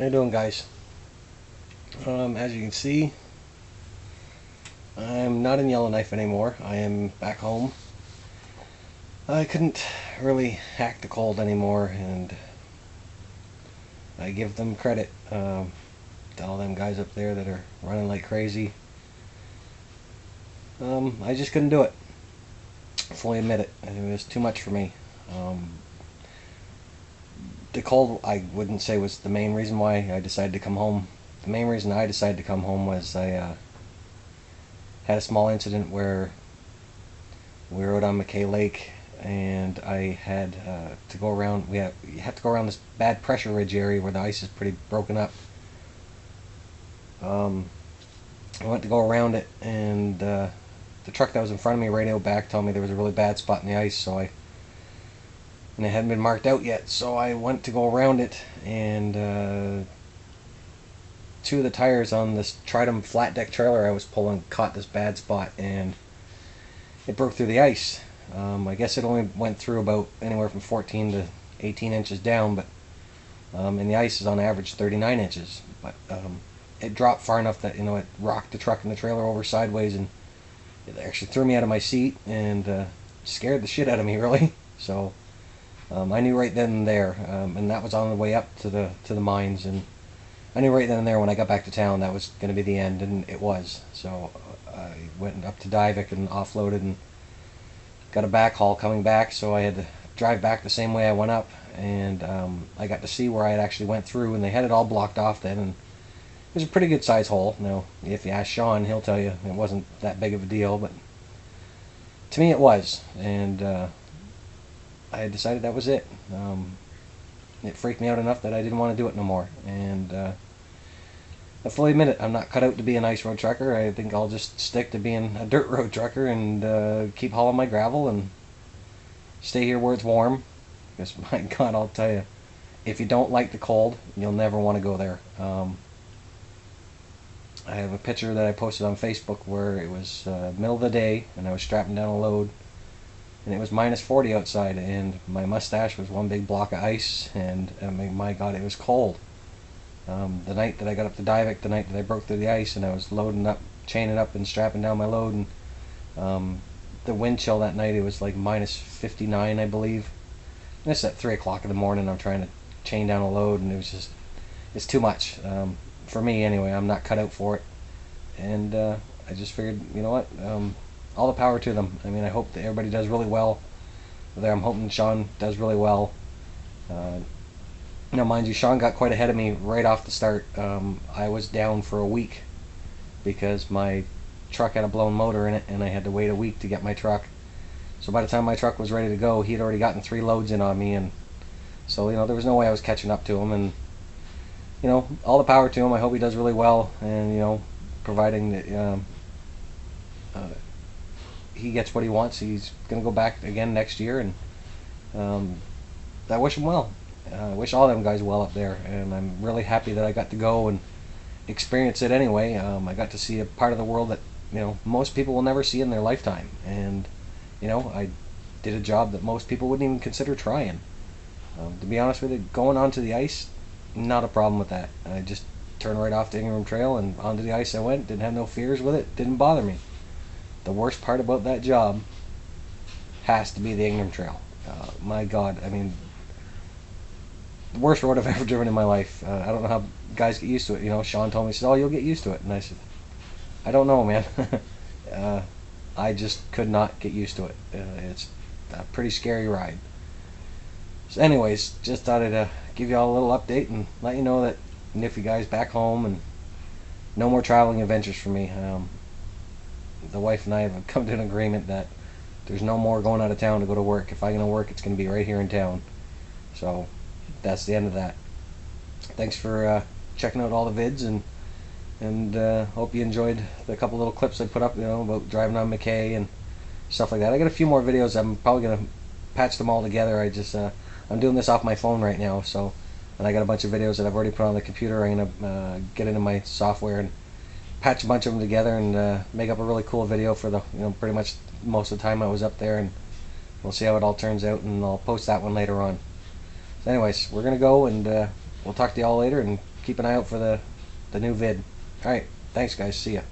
How you doing, guys? As you can see, I'm not in Yellowknife anymore. I am back home. I couldn't really hack the cold anymore, and I give them credit to all them guys up there that are running like crazy. I just couldn't do it. Fully admit it. It was too much for me. The cold, I wouldn't say, was the main reason why I decided to come home. The main reason I decided to come home was I had a small incident where we were out on McKay Lake, and I had to go around. You have to go around this bad pressure ridge area where the ice is pretty broken up. I went to go around it, and the truck that was in front of me radioed back, told me there was a really bad spot in the ice. And it hadn't been marked out yet, so I went to go around it, and two of the tires on this Tritum flat deck trailer I was pulling caught this bad spot, and it broke through the ice. I guess it only went through about anywhere from 14 to 18 inches down, but and the ice is on average 39 inches. But it dropped far enough that it rocked the truck and the trailer over sideways, and it actually threw me out of my seat and scared the shit out of me, really. So I knew right then and there, and that was on the way up to the mines, and I knew right then and there when I got back to town that was going to be the end, and it was. So I went up to Newfieguy and offloaded and got a backhaul coming back, so I had to drive back the same way I went up, and I got to see where I had actually went through, and they had it all blocked off then, and it was a pretty good size hole. Now, if you ask Sean, he'll tell you it wasn't that big of a deal, but to me it was, and I decided that was it. It freaked me out enough that I didn't want to do it no more, and I fully admit it, I'm not cut out to be an ice road trucker. I think I'll just stick to being a dirt road trucker and keep hauling my gravel and stay here where it's warm, because my God, I'll tell you, if you don't like the cold, you'll never want to go there. I have a picture that I posted on Facebook where it was middle of the day and I was strapping down a load, and it was minus 40 outside, and my mustache was one big block of ice, and I mean, my God, it was cold. The night that I got up to Newfieguy, the night that I broke through the ice, and I was loading up, chaining up and strapping down my load, and the wind chill that night, it was like minus 59, I believe. And it's at 3 o'clock in the morning, I'm trying to chain down a load, and it's too much. For me anyway, I'm not cut out for it. And I just figured, you know what, all the power to them. I mean, I hope that everybody does really well there. I'm hoping Sean does really well. Mind you, Sean got quite ahead of me right off the start. I was down for a week because my truck had a blown motor in it, and I had to wait a week to get my truck. So by the time my truck was ready to go, he had already gotten 3 loads in on me, and so there was no way I was catching up to him. And all the power to him. I hope he does really well, and providing that he gets what he wants, he's gonna go back again next year, and I wish him well. I wish all them guys well up there, and I'm really happy that I got to go and experience it anyway. I got to see a part of the world that most people will never see in their lifetime, and I did a job that most people wouldn't even consider trying. To be honest with you, going onto the ice, not a problem with that. I just turned right off the Ingram Trail and onto the ice I went. Didn't have no fears with it. Didn't bother me. The worst part about that job has to be the Ingram Trail. My God, I mean, the worst road I've ever driven in my life. I don't know how guys get used to it. Sean told me, he said, "Oh, you'll get used to it." And I said, "I don't know, man." I just could not get used to it. It's a pretty scary ride. So anyways, just thought I'd give you all a little update and let you know that Newfieguy's back home and no more traveling adventures for me. The wife and I have come to an agreement that there's no more going out of town to go to work. If I'm going to work, it's going to be right here in town. So that's the end of that. Thanks for checking out all the vids, and hope you enjoyed the couple little clips I put up, about driving on McKay and stuff like that. I got a few more videos. I'm probably going to patch them all together. I'm doing this off my phone right now, and I got a bunch of videos that I've already put on the computer. I'm going to get into my software and patch a bunch of them together and make up a really cool video for the pretty much most of the time I was up there, and we'll see how it all turns out, and I'll post that one later on. So anyways, we're gonna go, and we'll talk to y'all later, and keep an eye out for the new vid. All right, thanks guys. See ya.